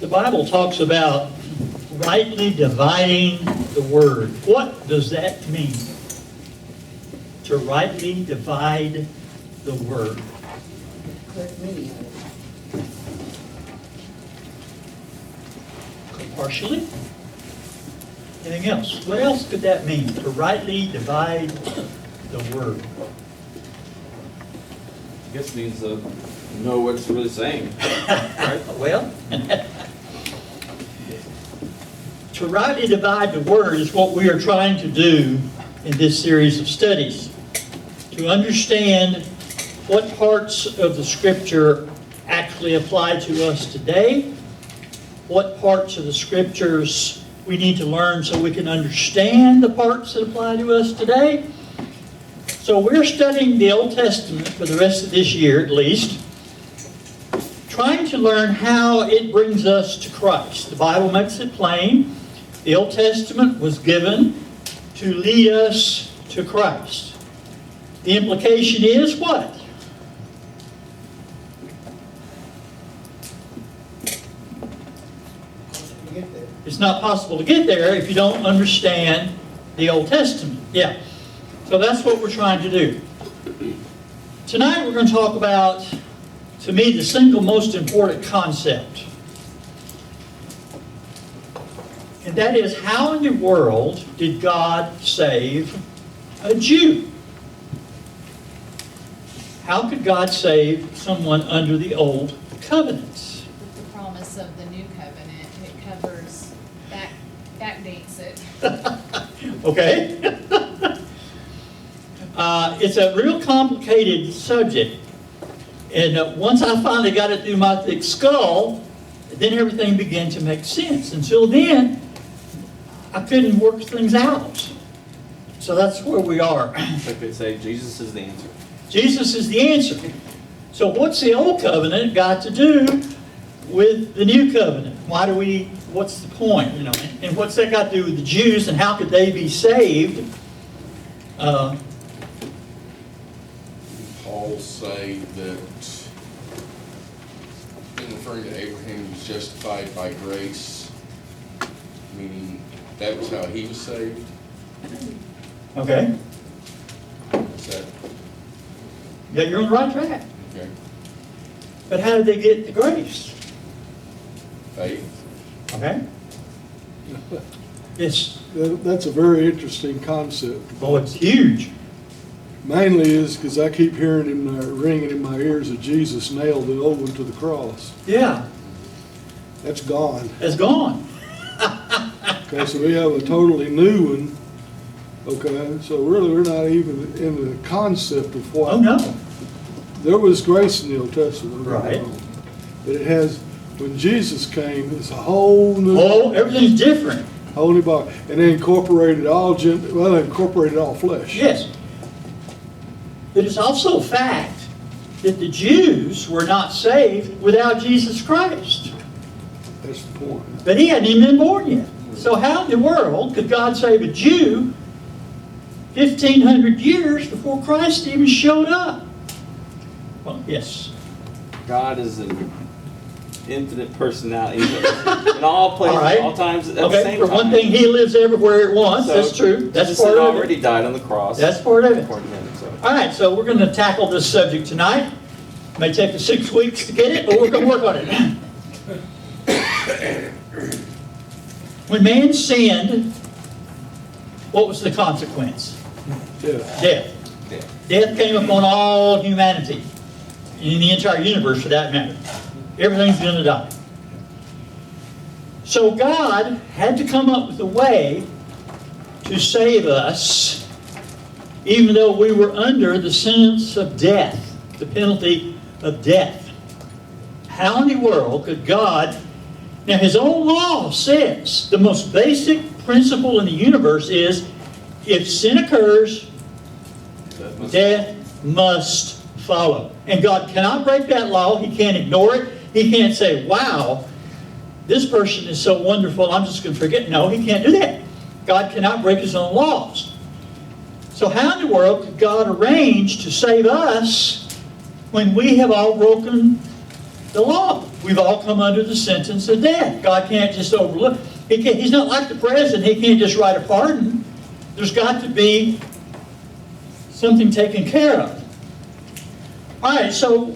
The Bible talks about rightly dividing the word. What does that mean? To rightly divide the word. Correct meaning of it. Partially. Anything else? What else could that mean? To rightly divide the word. I guess it means to know what it's really saying. Right? Well, to rightly divide the word is what we are trying to do in this series of studies. To understand what parts of the Scripture actually apply to us today, what parts of the Scriptures we need to learn so we can understand the parts that apply to us today. So we're studying the Old Testament for the rest of this year at least, trying to learn how it brings us to Christ. The Bible makes it plain. The Old Testament was given to lead us to Christ. The implication is what? It's not possible to get there if you don't understand the Old Testament. Yeah. So that's what we're trying to do. Tonight we're going to talk about, to me, the single most important concept. And that is, how in the world did God save a Jew? How could God save someone under the old covenants? With the promise of the new covenant, it covers, backdates it. Okay? It's a real complicated subject. And once I finally got it through my thick skull, then everything began to make sense. Until then, I couldn't work things out. So that's where we are. Like they say, Jesus is the answer. Jesus is the answer. So what's the old covenant got to do with the new covenant? What's the point, And what's that got to do with the Jews, and how could they be saved? Paul say that, in referring to Abraham, he was justified by grace, meaning that was how he was saved? Okay. Is that, Yeah, you're on the right track. okay, But how did they get the grace? faith? Okay. Yes. That's a very interesting concept. Oh, it's huge. Mainly is because I keep hearing him ringing in my ears that Jesus nailed the old one to the cross. Yeah. That's gone. It's gone. Okay, so we have a totally new one. Okay, so really we're not even in the concept of what. Oh, no. There was grace in the Old Testament. Right. But it has, when Jesus came, it's a whole new. Oh, everything's different. Whole new body. And they incorporated incorporated all flesh. Yes. But it's also a fact that the Jews were not saved without Jesus Christ. That's the point. But he hadn't even been born yet. So how in the world could God save a Jew 1,500 years before Christ even showed up? Well, yes. God is an infinite personality in all places, All right. all times, at the Okay, same for time. one thing, he lives everywhere at once. So, That's true. That's Jesus part had of already it. died on the cross. That's part of it. according to him, so. All right, so we're going to tackle this subject tonight. It may take us 6 weeks to get it, but we're going to work on it. When man sinned, what was the consequence? Yeah. Death. Yeah. Death came upon all humanity, in the entire universe for that matter. Everything's going to die. So God had to come up with a way to save us, even though we were under the sentence of death, the penalty of death. How in the world could God... Now, His own law says the most basic principle in the universe is, if sin occurs, death must follow. And God cannot break that law. He can't ignore it. He can't say, wow, this person is so wonderful, I'm just going to forget. No, He can't do that. God cannot break His own laws. So how in the world could God arrange to save us when we have all broken the law. We've all come under the sentence of death. God can't just overlook. He's not like the president. He can't just write a pardon. There's got to be something taken care of. All right, so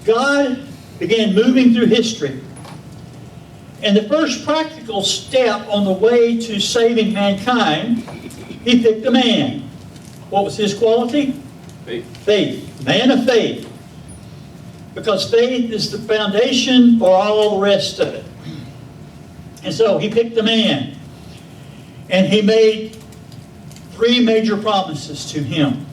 God began moving through history. And the first practical step on the way to saving mankind, he picked a man. What was his quality? Faith. Faith. Man of faith. Because faith is the foundation for all the rest of it. And so he picked a man. And he made 3 major promises to him.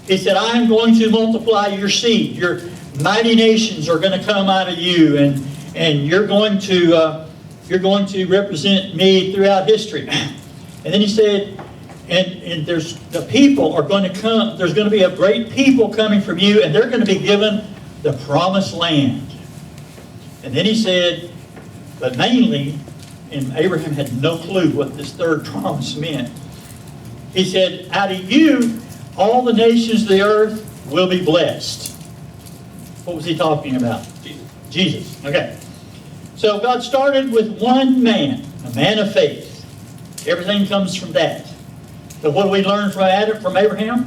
He said, I am going to multiply your seed. Your mighty nations are going to come out of you, and you're going to represent me throughout history. And then he said, and there's the people are going to come. There's going to be a great people coming from you, and they're going to be given the promised land. And then he said, but mainly, and Abraham had no clue what this third promise meant. He said, out of you, all the nations of the earth will be blessed. What was he talking about? Jesus. Okay. So God started with one man, a man of faith. Everything comes from that. So what do we learn from Abraham?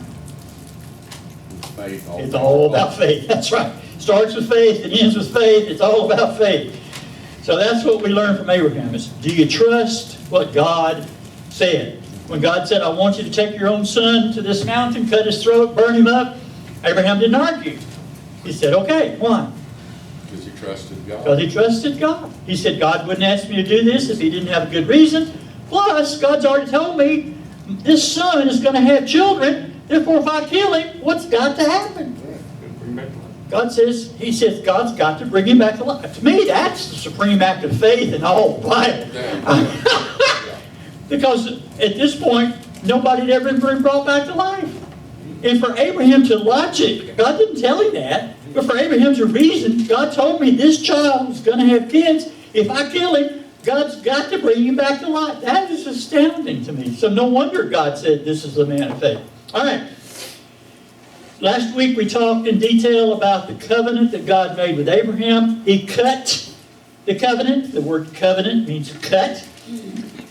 Faith. It's all about faith. That's right. Starts with faith, it ends with faith. It's all about faith. So that's what we learn from Abraham is, do you trust what God said? When God said, I want you to take your own son to this mountain, cut his throat, burn him up, Abraham didn't argue. He said, okay, why? Because he trusted God. Because he trusted God. He said, God wouldn't ask me to do this if he didn't have a good reason. Plus, God's already told me this son is going to have children. Therefore, if I kill him, what's got to happen? God says, he says, God's got to bring him back to life. To me, that's the supreme act of faith in the whole Bible. Because at this point, nobody had ever been brought back to life. And for Abraham to logic, God didn't tell him that, but for Abraham to reason, God told me this child is going to have kids. If I kill him, God's got to bring him back to life. That is astounding to me. So no wonder God said this is a man of faith. All right. Last week we talked in detail about the covenant that God made with Abraham. He cut the covenant. The word covenant means cut.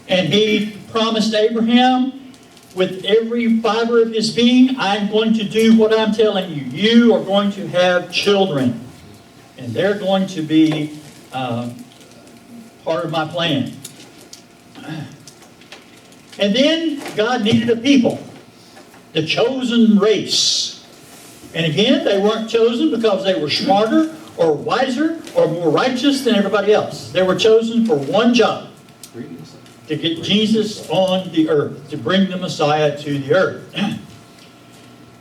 And he promised Abraham with every fiber of his being, I'm going to do what I'm telling you. You are going to have children. And they're going to be part of my plan. And then God needed a people. The chosen race. And again, they weren't chosen because they were smarter or wiser or more righteous than everybody else. They were chosen for one job. To get Jesus on the earth. To bring the Messiah to the earth.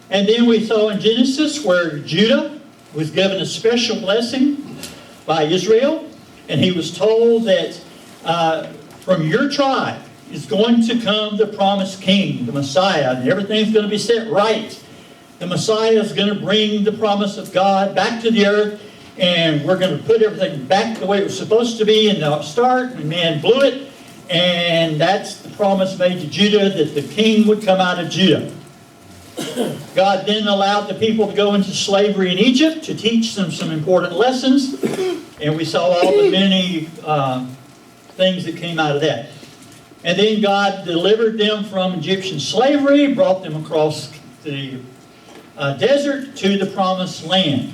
And then we saw in Genesis where Judah was given a special blessing by Israel. And he was told that from your tribe is going to come the promised king, the Messiah. And everything's going to be set right. The Messiah is going to bring the promise of God back to the earth, and we're going to put everything back the way it was supposed to be in the start, and man blew it, and that's the promise made to Judah, that the king would come out of Judah. God then allowed the people to go into slavery in Egypt to teach them some important lessons, and we saw all the many things that came out of that. And then God delivered them from Egyptian slavery, brought them across the desert to the promised land.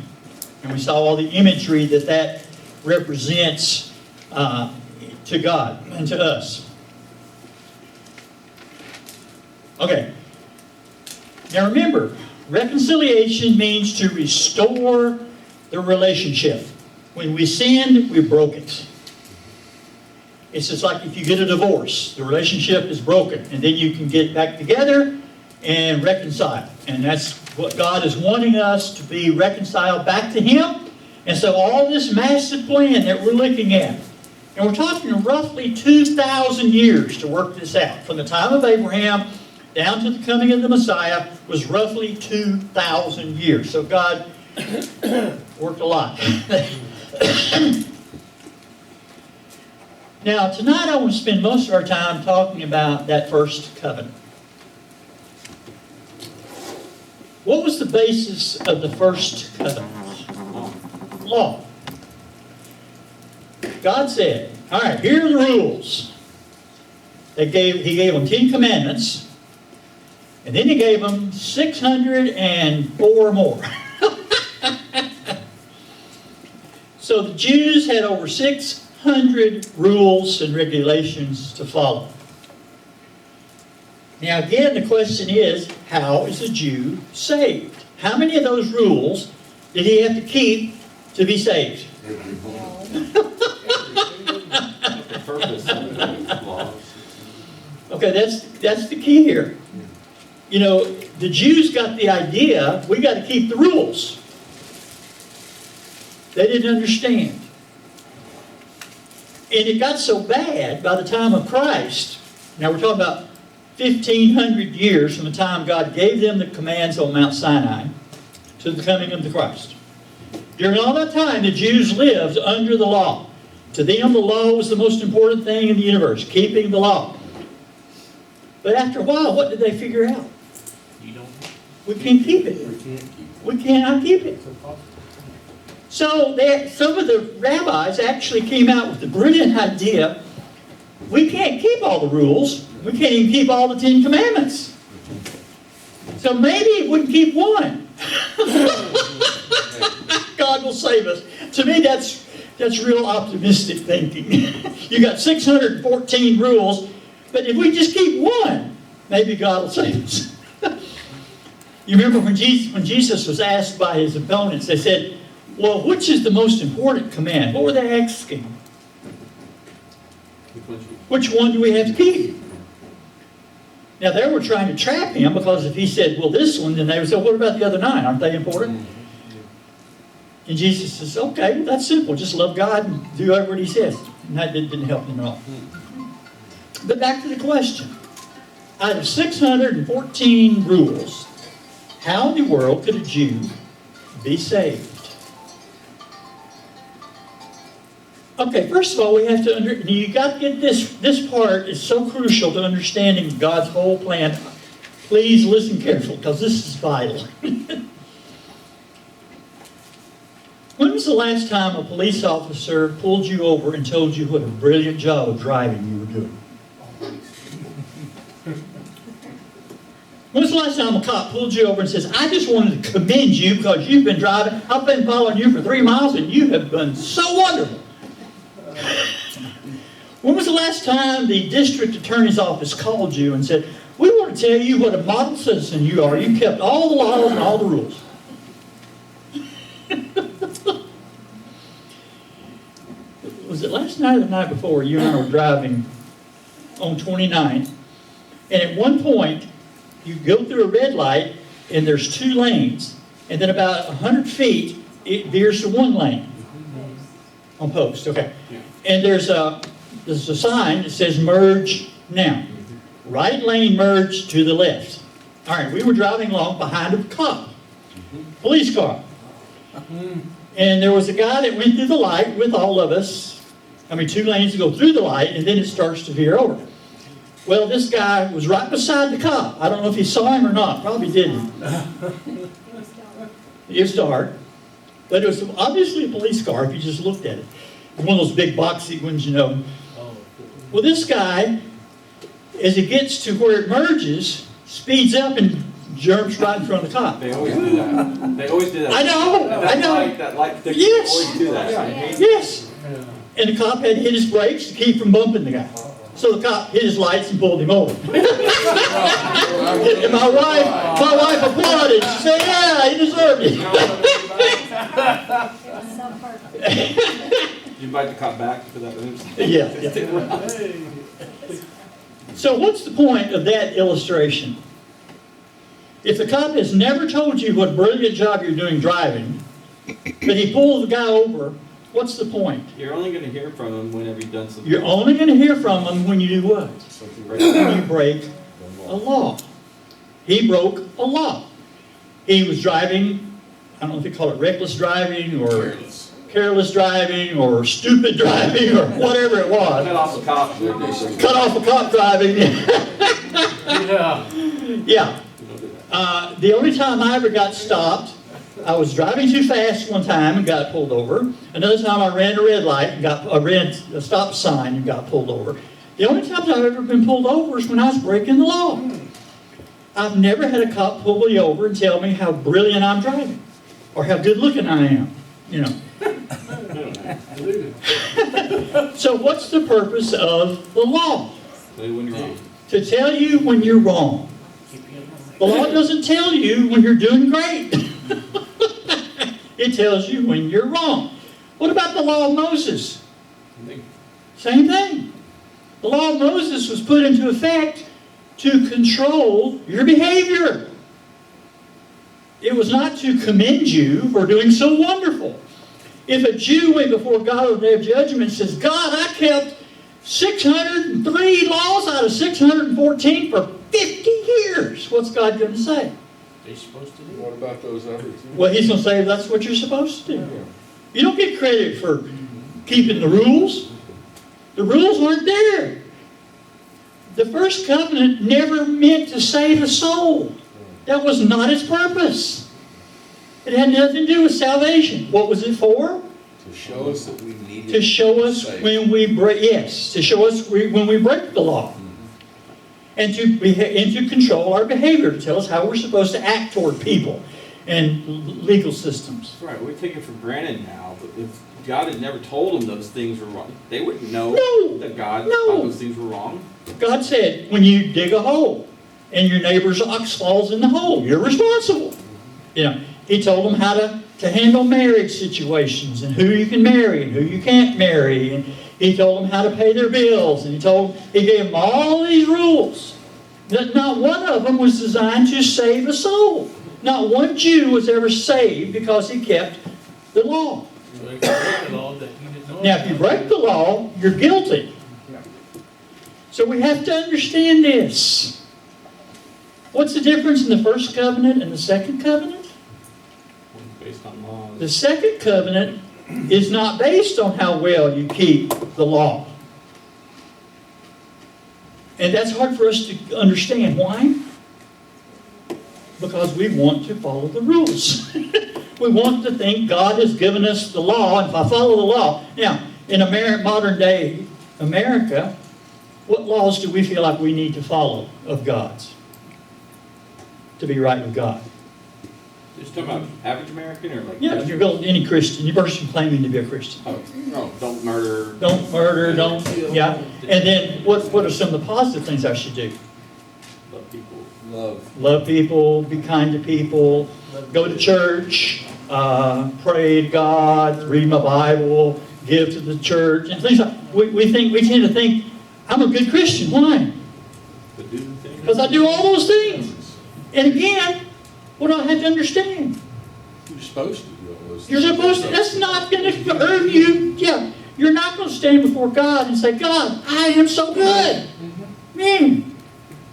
And we saw all the imagery that represents to God and to us. Okay. Now remember, reconciliation means to restore the relationship. When we sinned, we broke it. It's just like if you get a divorce, the relationship is broken, and then you can get back together and reconcile. And that's what God is wanting us to be reconciled back to Him. And so all this massive plan that we're looking at, and we're talking roughly 2,000 years to work this out. From the time of Abraham down to the coming of the Messiah was roughly 2,000 years. So God worked a lot. Now, tonight I want to spend most of our time talking about that first covenant. What was the basis of the first covenant? law. God said, all right, here are the rules. He gave them 10 commandments, and then he gave them 604 more. So the Jews had over 600 rules and regulations to follow. Now again, the question is, how is a Jew saved? How many of those rules did he have to keep to be saved? Every one. The purpose of the law. Okay, that's the key here. You know, the Jews got the idea, we got to keep the rules. They didn't understand. And it got so bad by the time of Christ, now we're talking about 1,500 years from the time God gave them the commands on Mount Sinai to the coming of the Christ. During all that time, the Jews lived under the law. To them, the law was the most important thing in the universe, keeping the law. But after a while, what did they figure out? We can't keep it. We cannot keep it. So some of the rabbis actually came out with the brilliant idea, we can't keep all the rules. We can't even keep all the 10 commandments. So maybe we can keep one. God will save us. To me, that's real optimistic thinking. You got 614 rules, but if we just keep one, maybe God will save us. You remember when Jesus was asked by his opponents, they said, well, which is the most important command? What were they asking? Which one do we have to keep? Now, they were trying to trap him because if he said, well, this one, then they would say, what about the other 9? Aren't they important? And Jesus says, okay, well, that's simple. Just love God and do whatever he says. And that didn't help him at all. But back to the question. Out of 614 rules, how in the world could a Jew be saved? Okay, first of all, we have to you got to get this part is so crucial to understanding God's whole plan. Please listen carefully, because this is vital. When was the last time a police officer pulled you over and told you what a brilliant job of driving you were doing? When was the last time a cop pulled you over and says, I just wanted to commend you because you've been driving, I've been following you for 3 miles and you have been so wonderful. When was the last time the district attorney's office called you and said, we want to tell you what a model citizen you are. You kept all the laws and all the rules. Was it last night or the night before you and I were driving on 29th, and at one point you go through a red light and there's 2 lanes, and then about 100 feet it veers to 1 lane on post, okay. And there's a sign that says merge now. Right lane merge to the left. All right, we were driving along behind a cop, police car. And there was a guy that went through the light with all of us. 2 lanes to go through the light, and then it starts to veer over. Well, this guy was right beside the cop. I don't know if he saw him or not. Probably didn't. It was dark. But it was obviously a police car if you just looked at it. It was one of those big boxy ones, you know. Well, this guy, as it gets to where it merges, speeds up and jumps right in front of the cop. They always do that. They always do that. I know. That light, they Yes. always do that. Yes. And the cop had to hit his brakes to keep from bumping the guy. So the cop hit his lights and pulled him over. And my wife applauded. She said, yeah, he deserved it. You invite the cop back for that? Yeah. So what's the point of that illustration? If the cop has never told you what a brilliant job you're doing driving, but he pulls the guy over, what's the point? You're only going to hear from him whenever you've done something. You're only going to hear from him when you do what? When you break a law. He broke a law. He was driving, I don't know if they call it reckless driving or careless driving or stupid driving or whatever it was. Cut off a cop. Cut off a cop driving. Yeah. The only time I ever got stopped I was driving too fast one time and got pulled over. Another time I ran a red light and I ran a stop sign and got pulled over. The only times I've ever been pulled over is when I was breaking the law. I've never had a cop pull me over and tell me how brilliant I'm driving or how good looking I am, you know. So what's the purpose of the law? When you're wrong. To tell you when you're wrong. The law doesn't tell you when you're doing great. It tells you when you're wrong. What about the law of Moses? Same thing. The law of Moses was put into effect to control your behavior. It was not to commend you for doing so wonderful. If a Jew went before God on the day of judgment and says, God, I kept 603 laws out of 614 for 50 years, what's God going to say? They're supposed to do. What about those others? Well, he's going to say that's what you're supposed to do. You don't get credit for keeping the rules. The rules aren't there. The first covenant never meant to save a soul. That was not its purpose. It had nothing to do with salvation. What was it for? To show us that we needed. To show us when we break, yes, to show us when we break the law. And to control our behavior, to tell us how we're supposed to act toward people and legal systems. That's right. We take it for granted now, but if God had never told them those things were wrong, they wouldn't know that God thought those things were wrong. God said, when you dig a hole and your neighbor's ox falls in the hole, you're responsible. You know, He told them how to handle marriage situations and who you can marry and who you can't marry. And He told them how to pay their bills. And He gave them all these rules. Not one of them was designed to save a soul. Not one Jew was ever saved because he kept the law. So if you break the law that you didn't know. Now, if you break the law, you're guilty. So we have to understand this. What's the difference in the first covenant and the second covenant? Based on laws. The second covenant is not based on how well you keep the law. And that's hard for us to understand. Why? Because we want to follow the rules. We want to think God has given us the law, and if I follow the law. Now, in modern day America, what laws do we feel like we need to follow of God's to be right with God? Just talking about average American or like? Yeah, if you're any Christian, any person claiming to be a Christian. Oh, no, don't murder. Don't murder, don't, yeah. And then what are some of the positive things I should do? Love people. Love people, be kind to people, go to church, pray to God, read my Bible, give to the church, and things like we tend to think, I'm a good Christian. Why? Because I do all those things. And again, what do I have to understand? You're supposed to do all those things. You're supposed to, that's not going to earn you, you're not going to stand before God and say, God, I am so good. Man,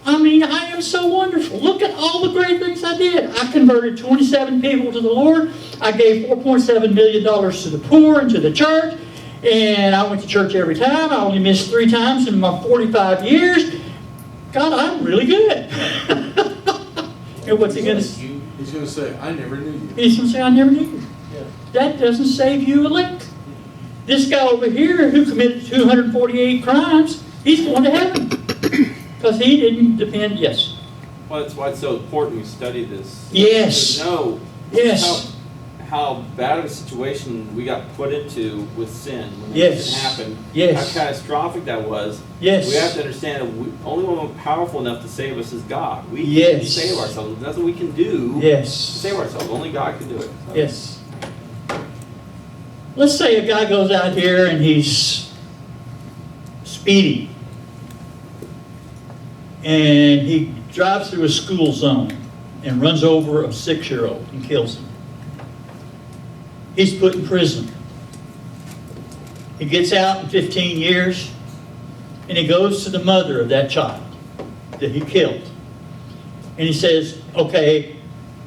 I am so wonderful. Look at all the great things I did. I converted 27 people to the Lord. I gave $4.7 million to the poor and to the church. And I went to church every time. I only missed 3 times in my 45 years. God, I'm really good. And what's he going to say? He's going to say, I never knew you. He's going to say, I never knew you. That doesn't save you a lick. This guy over here who committed 248 crimes, he's going to heaven. Because he didn't depend, yes. Well, that's why it's so important we study this. Yes. To know how bad of a situation we got put into with sin when it happened. Yes. How catastrophic that was. Yes. We have to understand that only one powerful enough to save us is God. We Yes. can't save ourselves. There's nothing we can do Yes. to save ourselves. Only God can do it. So. Yes. Let's say a guy goes out here and he's speeding. And he drives through a school zone and runs over a 6-year-old and kills him. He's put in prison. He gets out in 15 years and he goes to the mother of that child that he killed. And he says, okay,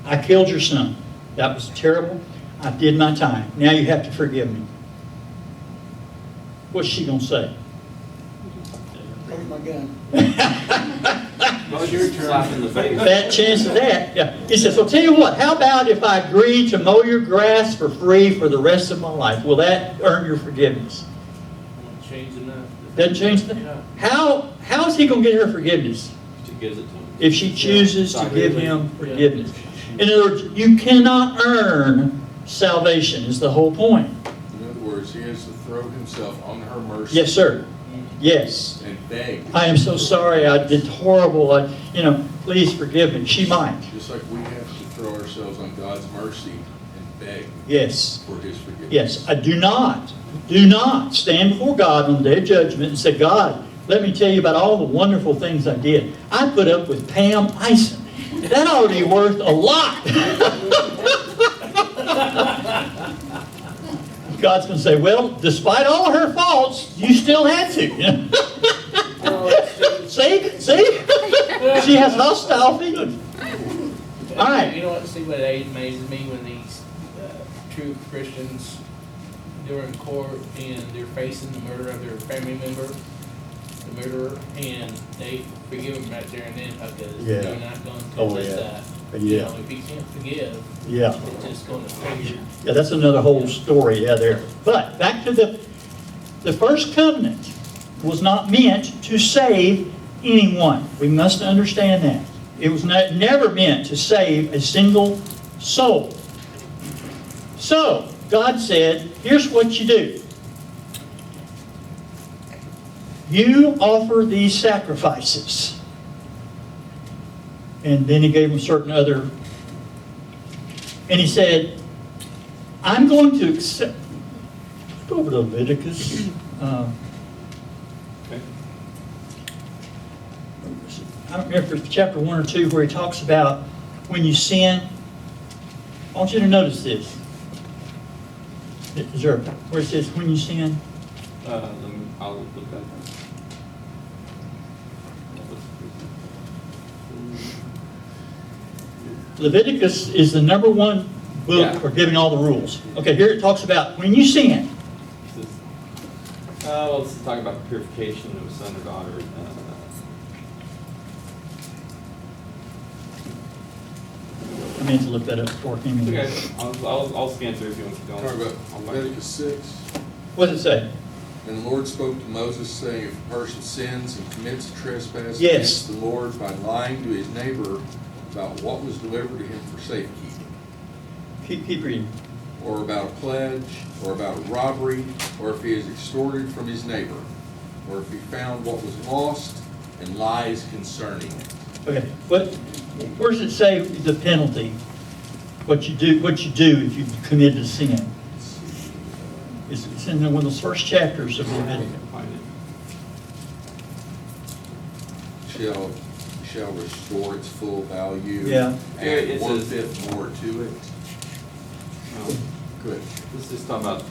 I killed your son. That was terrible. I did my time. Now you have to forgive me. What's she going to say? Where's my gun? Well, you're slap in the face. Fat chance of that, yeah. He says, well, tell you what, how about if I agree to mow your grass for free for the rest of my life? Will that earn your forgiveness? Won't change enough. Doesn't change the, how is he going to get her forgiveness? She gives it to him. If she chooses to give him forgiveness. In other words, you cannot earn salvation is the whole point. In other words, he has to throw himself on her mercy. Yes, sir. Yes. And beg. I am so sorry. I did horrible. Please forgive me. She might. Just like we have to throw ourselves on God's mercy and beg Yes. for his forgiveness. Yes. I do not stand before God on the day of judgment and say, God, let me tell you about all the wonderful things I did. I put up with Pam Ison. That ought to be worth a lot. God's going to say, well, despite all her faults, you still had to. See? She has hostile feelings. All right. You know what? See what amazes me when these true Christians during court and they're facing the murder of their family member, the murderer, and they forgive him right there and then because Yeah. they're not going to Oh, let yeah. that. Yeah. You know, if he can't forgive, Yeah. it's just going to trigger. Yeah, that's another whole story, there. But back to the first covenant was not meant to save anyone. We must understand that. It was never meant to save a single soul. So, God said, here's what you do. You offer these sacrifices. And then he gave them certain other, and he said, I'm going to accept, let's go over to Leviticus. Okay. I don't remember if it's chapter 1 or 2 where he talks about when you sin. I want you to notice this. Is there where it says when you sin? I'll look at that. Leviticus is the number one book Yeah. for giving all the rules. Okay, here it talks about when you sin. Well, this is talking about the purification of a son or daughter. I meant to look that up before I came in. Okay, I'll scan through if you want to keep going. Talk about I'll find it. Leviticus 6. What does it say? And the Lord spoke to Moses, saying, if a person sins and commits a trespass Yes. against the Lord by lying to his neighbor about what was delivered to him for safekeeping, Keep reading. or about a pledge, or about a robbery, or if he is extorted from his neighbor, or if he found what was lost and lies concerning it. Okay, where does it say the penalty? What you do if you committed a sin? It's in one of those first chapters of Leviticus. Find it. Shall restore its full value. Yeah. Yeah, it Add says- 1/5 more to it. Good. This is talking about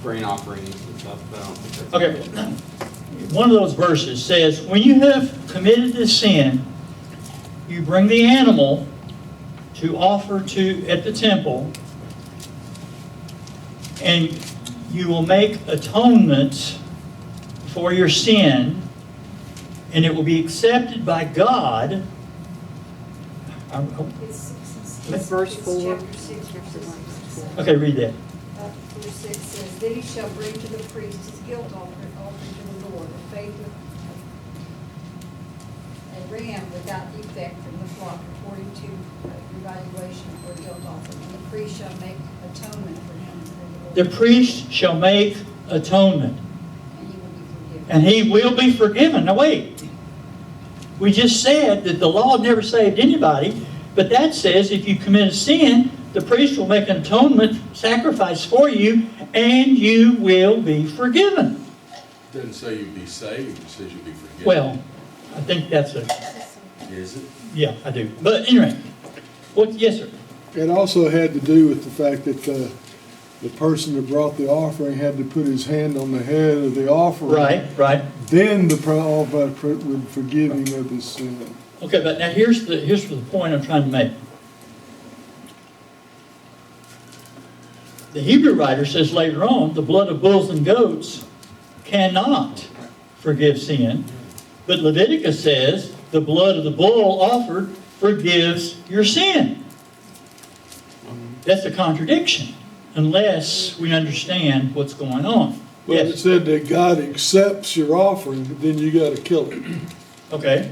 grain offerings and stuff, but I don't think that's. Okay, one of those verses says, when you have committed this sin, you bring the animal to offer at the temple, and you will make atonement for your sin, and it will be accepted by God. It's verse 4. Chapter 6, verse 1. Okay, read that. Verse 6 says, then he shall bring to the priest his guilt offering to the Lord, a faithful a ram without defect from the flock, according to evaluation for guilt offering. And the priest shall make atonement for him before the Lord. The priest shall make atonement, And he will be forgiven. and he will be forgiven. Now wait, we just said that the law never saved anybody, but that says if you commit a sin, the priest will make an atonement sacrifice for you, and you will be forgiven. It doesn't say you'll be saved, it says you'll be forgiven. Well, I think that's Is it? yeah, I do. But anyway, yes, sir. It also had to do with the fact that the person that brought the offering had to put his hand on the head of the offering. Right. Then the Almighty would forgive him of his sin. Okay, but now here's the point I'm trying to make. The Hebrew writer says later on, the blood of bulls and goats cannot forgive sin. But Leviticus says the blood of the bull offered forgives your sin. That's a contradiction, unless we understand what's going on. But it Yes, said that God accepts your offering, but then you gotta kill it. okay.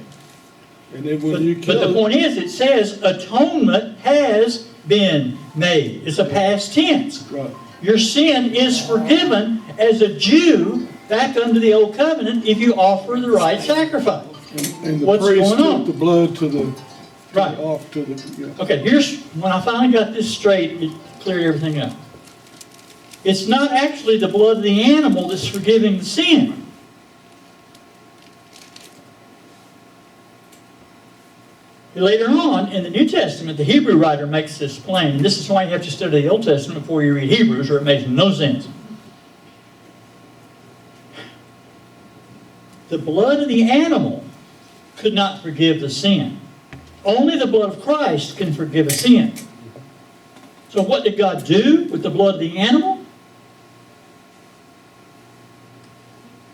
And then But when you but kill the it, point is, it says atonement has been made. It's a past tense. right. Your sin is forgiven as a Jew back under the old covenant if you offer the right sacrifice. And the What's priest going on? took the blood to the, Right. off to the, you know. Okay, here's, when I finally got this straight, it cleared everything up. It's not actually the blood of the animal that's forgiving the sin. Later on, in the New Testament, the Hebrew writer makes this plain. And this is why you have to study the Old Testament before you read Hebrews, or it makes no sense. The blood of the animal could not forgive the sin. Only the blood of Christ can forgive a sin. So what did God do with the blood of the animal?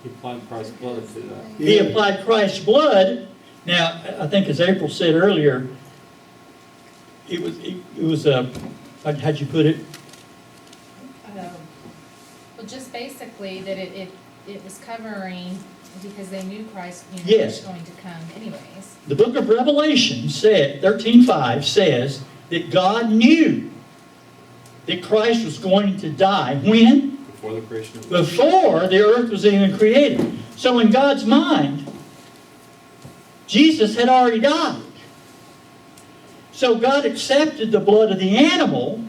He applied Christ's blood to that. He Yeah. applied Christ's blood. Now, I think as April said earlier, it was how'd you put it? Well, just basically that it was covering, because they knew Christ, Yes. was going to come anyways. The book of Revelation said, 13:5 says that God knew that Christ was going to die. When? Before the creation of the world. Before the earth was even created. So in God's mind, Jesus had already died. So God accepted the blood of the animal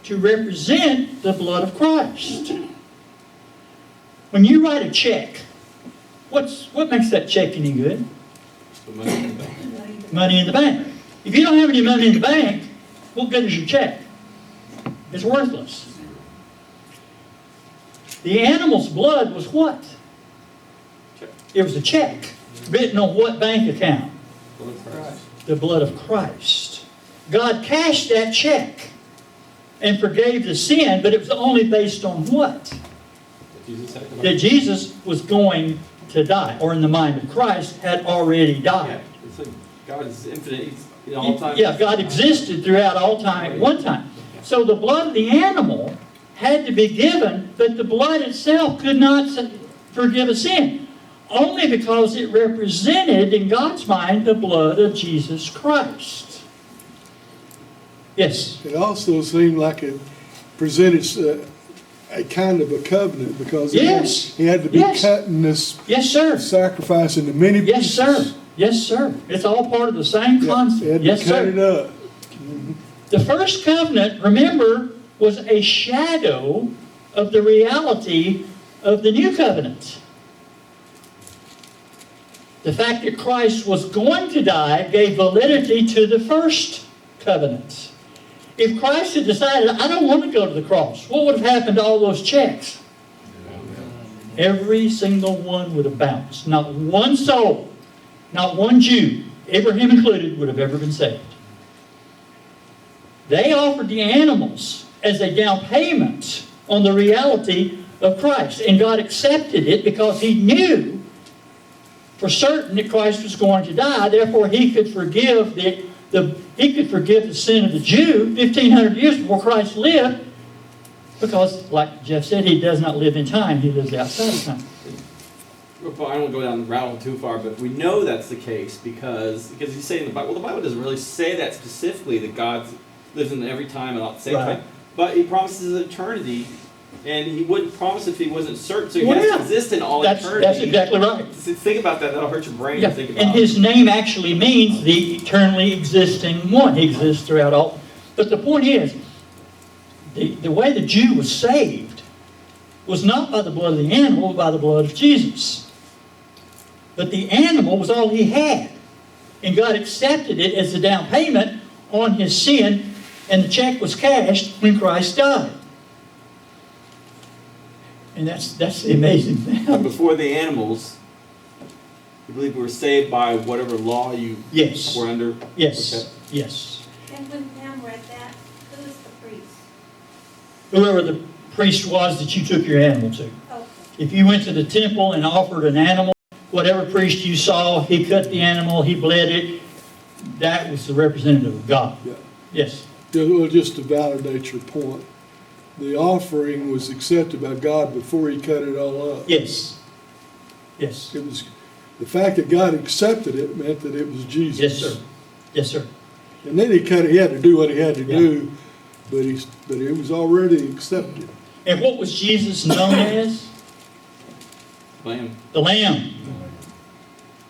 to represent the blood of Christ. When you write a check, what makes that check any good? The money in the bank. Money in the bank. If you don't have any money in the bank, what good is your check? It's worthless. The animal's blood was what? Check. It was a check written on what bank account? Blood of Christ. The blood of Christ. God cashed that check and forgave the sin, but it was only based on what? That Jesus had to That Jesus was going to die, or in the mind of Christ, had already Yeah, died. it's like God is infinite. He's in all time. Yeah, God existed throughout all time at one time. So the blood of the animal had to be given, but the blood itself could not forgive a sin. Only because it represented, in God's mind, the blood of Jesus Christ. Yes? It also seemed like it presented a kind of a covenant, because Yes. he had to be Yes. cutting this Yes, sir. sacrifice into many Yes, pieces. sir. Yes, sir. It's all part of the same Yeah, he concept. had to Yes, cut it sir. up. The first covenant, remember, was a shadow of the reality of the new covenant. The fact that Christ was going to die gave validity to the first covenant. If Christ had decided, I don't want to go to the cross, what would have happened to all those checks? Every single one would have bounced. Not one soul, not one Jew, Abraham included, would have ever been saved. They offered the animals as a down payment on the reality of Christ. And God accepted it because He knew for certain that Christ was going to die. Therefore, He could forgive the sin of the Jew 1,500 years before Christ lived. Because, like Jeff said, He does not live in time. He lives outside of time. Well, I don't want to go down the rabbit hole too far, but we know that's the case because you say in the Bible, well, the Bible doesn't really say that specifically, that God lives in every time and all at the same Right. time. But He promises eternity, and He wouldn't promise if He wasn't certain. So He Well, has yeah. to exist in all That's eternity. exactly right. Think about that. That'll hurt your brain Yeah. to think about. And His name actually means the eternally existing one. He exists throughout all. But the point is, the way the Jew was saved was not by the blood of the animal, but by the blood of Jesus. But the animal was all he had. And God accepted it as a down payment on his sin, and the check was cashed when Christ died. And that's the amazing But thing. before the animals, you believe we were saved by whatever law you Yes. were under? Yes. Okay. Yes. And when Pam read that, who is the priest? Whoever the priest was that you took your animal to. Okay. If you went to the temple and offered an animal, whatever priest you saw, he cut the animal, he bled it, that was the representative of God. Yeah. Yes. Yeah, well, just to validate your point, the offering was accepted by God before he cut it all up. Yes. Yes. It was, the fact that God accepted it meant that it was Jesus. Yes, sir. Yes, sir. And then he had to do what he had to Yeah. do, but it was already accepted. And what was Jesus known as? Lamb. The Lamb.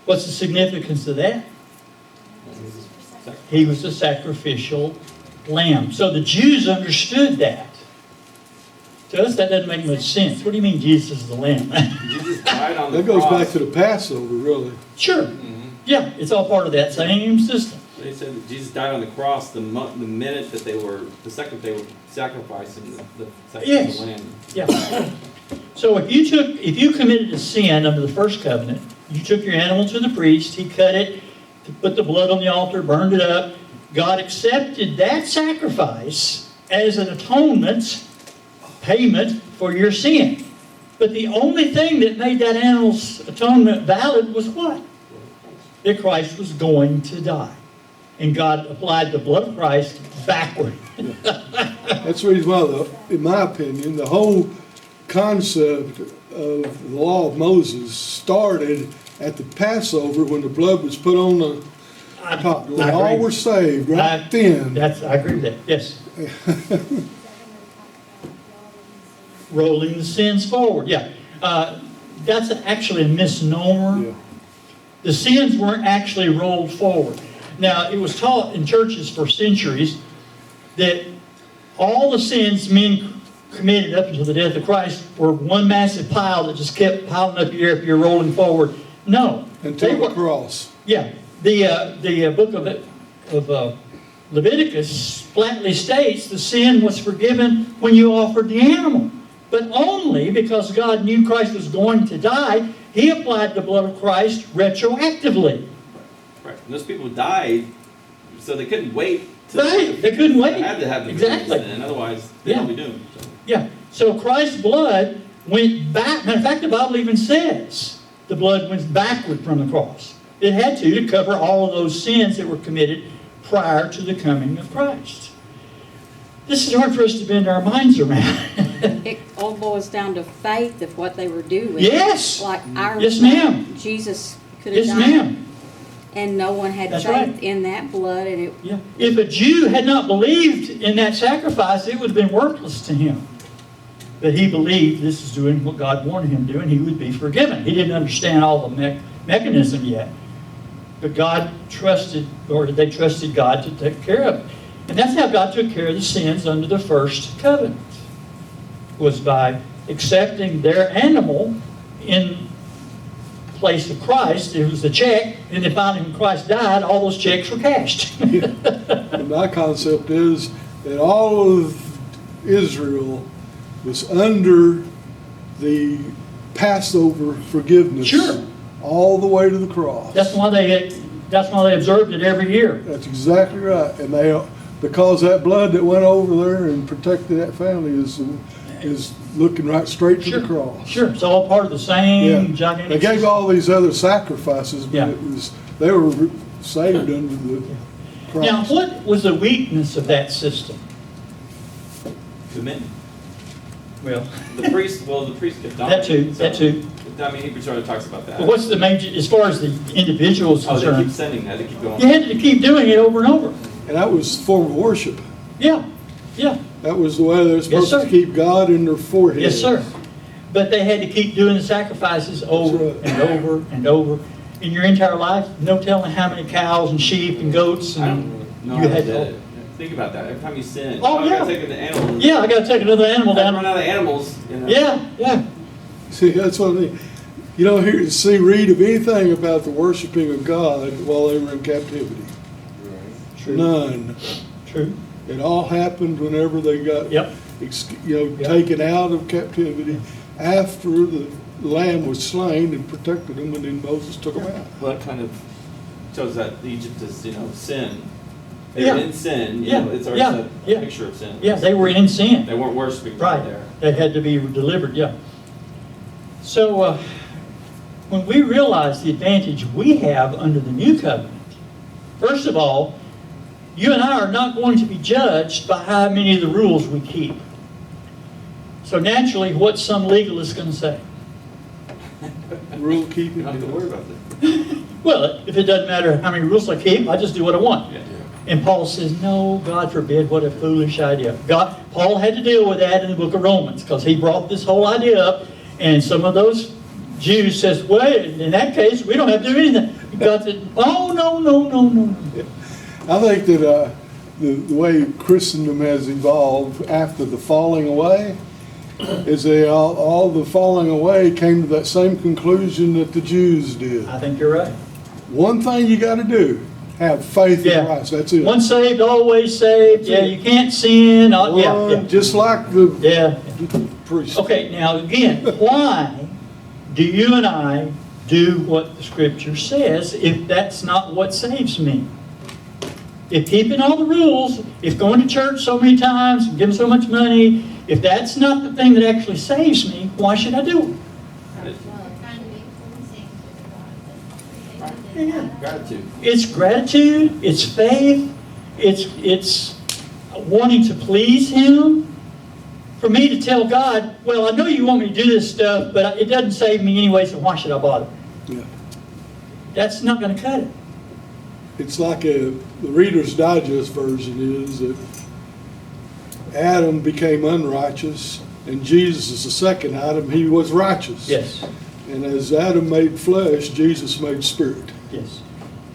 What's the significance of that? He was the sacrificial lamb. So the Jews understood that. To us, that doesn't make much sense. What do you mean Jesus is the lamb? Jesus died on the That goes cross. back to the Passover, really. Sure. Yeah, it's all part of that same system. They said that Jesus died on the cross the minute that the second they were sacrificing the Yes. lamb. Yeah. So if you committed a sin under the first covenant, you took your animal to the priest, he cut it, put the blood on the altar, burned it up. God accepted that sacrifice as an atonement, payment for your sin. But the only thing that made that animal's atonement valid was what? That Christ was going to die. And God applied the blood of Christ backward. That's the reason why, in my opinion, the whole concept of the law of Moses started at the Passover when the blood was put on the top. I All agree. were saved right then. I agree with that, yes. Rolling the sins forward, yeah. That's actually a misnomer. Yeah. The sins weren't actually rolled forward. Now, it was taught in churches for centuries that all the sins men committed up until the death of Christ were one massive pile that just kept piling up here if you're rolling forward. No. Until the cross. Yeah. The book of Leviticus flatly states the sin was forgiven when you offered the animal. But only because God knew Christ was going to die, he applied the blood of Christ retroactively. Right. And those people died, so they couldn't wait. Right. They couldn't wait. They had to have the Exactly. sin, otherwise they'd all be doomed. So. Yeah. So Christ's blood went back. Matter of fact, the Bible even says the blood went backward from the cross. It had to cover all of those sins that were committed prior to the coming of Christ. This is hard for us to bend our minds around. It all boils down to faith of what they were doing. Yes. Like our Yes, ma'am. Jesus could have Yes, died, ma'am. and no one had That's faith right. in that blood, and it. Yeah. If a Jew had not believed in that sacrifice, it would have been worthless to him. But he believed this is doing what God wanted him to do, and he would be forgiven. He didn't understand all the mechanism yet. But God trusted, or they trusted God to take care of it. And that's how God took care of the sins under the first covenant, was by accepting their animal in place of Christ. It was the check, and then finally when Christ died, all those checks were cashed. And my concept is that all of Israel was under the Passover forgiveness. Sure. All the way to the cross. That's why they observed it every year. That's exactly right. And because that blood that went over there and protected that family is looking right straight to the cross. Sure, it's all part of the same Yeah. gigantic They gave system. all these other sacrifices, but Yeah. they were saved under the cross. Now, what was the weakness of that system? Commitment. Well, The priest kept dying. that too, that too. I mean, Hebrews sort of talks about that. But what's the major, as far as the individual is Oh, they keep concerned, sending that. They keep going. you had to keep doing it over and over. And that was a form of worship. Yeah, yeah, That was the way they were supposed sir. to keep God in their forehead. yes, sir. But they had to keep doing the sacrifices over right. and over and over. In your entire life, no telling how many cows and sheep and goats I and don't know you how had they did to. it. Think about that. Every time you sin, Oh, I yeah. gotta take the animal. Yeah, I got to take another animal I run down. out of animals. You know. Yeah, yeah. See, that's what I mean. You don't read of anything about the worshiping of God while they were in captivity. True. None. True. It all happened whenever they got, Yep. Yep. taken out of captivity after the lamb was slain and protected them, and then Moses took them out. Well, that kind of shows that Egypt is, sin. They Yeah. were in sin. Yeah. It's already Yeah. a Yeah. picture of sin. Yeah, they were in sin. They weren't worshiping Right. God there. They had to be delivered, yeah. So, when we realize the advantage we have under the new covenant, first of all, you and I are not going to be judged by how many of the rules we keep. So naturally, what's some legalist going to say? Rule You keeping. don't have to worry about that. Well, if it doesn't matter how many rules I keep, I just do what I want. Yeah. And Paul says, no, God forbid, what a foolish idea. Paul had to deal with that in the book of Romans, because he brought this whole idea up, and some of those Jews says, well, in that case, we don't have to do anything. God said, oh, no. I think that the way Christendom has evolved after the falling away is they all the falling away came to that same conclusion that the Jews did. I think you're right. One thing you got to do, have faith in Christ. That's it. Once saved, always saved. Yeah, you can't sin. Yeah. Just like the Yeah. priest. Okay, now again, why do you and I do what the Scripture says if that's not what saves me? If keeping all the rules, if going to church so many times, and giving so much money, if that's not the thing that actually saves me, why should I do it? Trying to be pleasing to God, but they Yeah. Gratitude. It's gratitude, it's faith, it's wanting to please Him. For me to tell God, well, I know you want me to do this stuff, but it doesn't save me anyway, so why should I bother? Yeah. That's not going to cut it. It's like the Reader's Digest version is that Adam became unrighteous, and Jesus is the second Adam. He was righteous. Yes, And as Adam made flesh, Jesus made spirit. yes.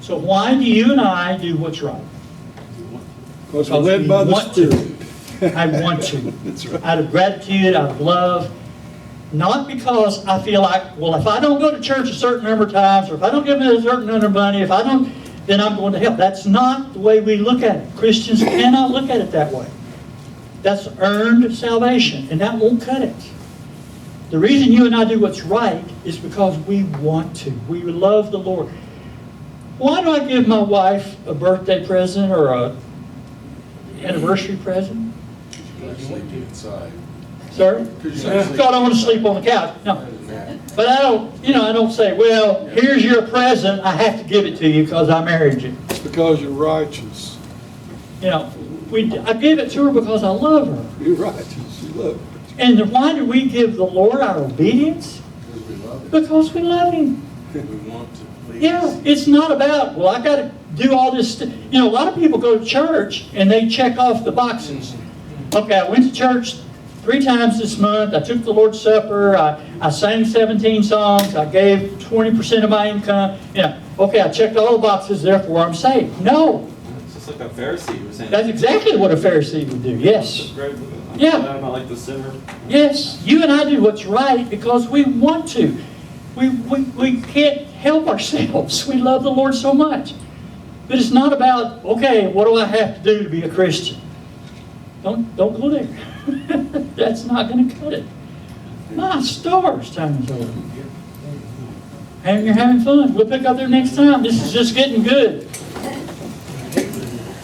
So why do you and I do what's right? Because we're led by the want to. Spirit. I want to. That's right. Out of gratitude, out of love. Not because I feel like, well, if I don't go to church a certain number of times, or if I don't give a certain number of money, if I don't, then I'm going to hell. That's not the way we look at it. Christians cannot look at it that way. That's earned salvation, and that won't cut it. The reason you and I do what's right is because we want to. We love the Lord. Why do I give my wife a birthday present or a anniversary present? You're sleeping inside. Sir? God, I want to sleep on the couch. No. But I don't say, well, here's your present. I have to give it to you because I married you. It's because you're righteous. I give it to her because I love her. You're righteous. You love it. And why do we give the Lord our obedience? Because we love it. Because we love Him. We want to please. Yeah, it's not about, well, I got to do all this. A lot of people go to church and they check off the boxes. Okay, I went to church 3 times this month. I took the Lord's Supper. I sang 17 songs. I gave 20% of my income. Okay, I checked all the boxes, therefore I'm saved. No, It's just like that Pharisee who was saying. that's exactly what a Pharisee would do. Yes. Yeah. I'm not like the sinner. Yes, you and I do what's right because we want to. We can't help ourselves. We love the Lord so much. But it's not about, okay, what do I have to do to be a Christian? Don't go there. That's not going to cut it. My stars, time is over. And you're having fun. We'll pick up there next time. This is just getting good.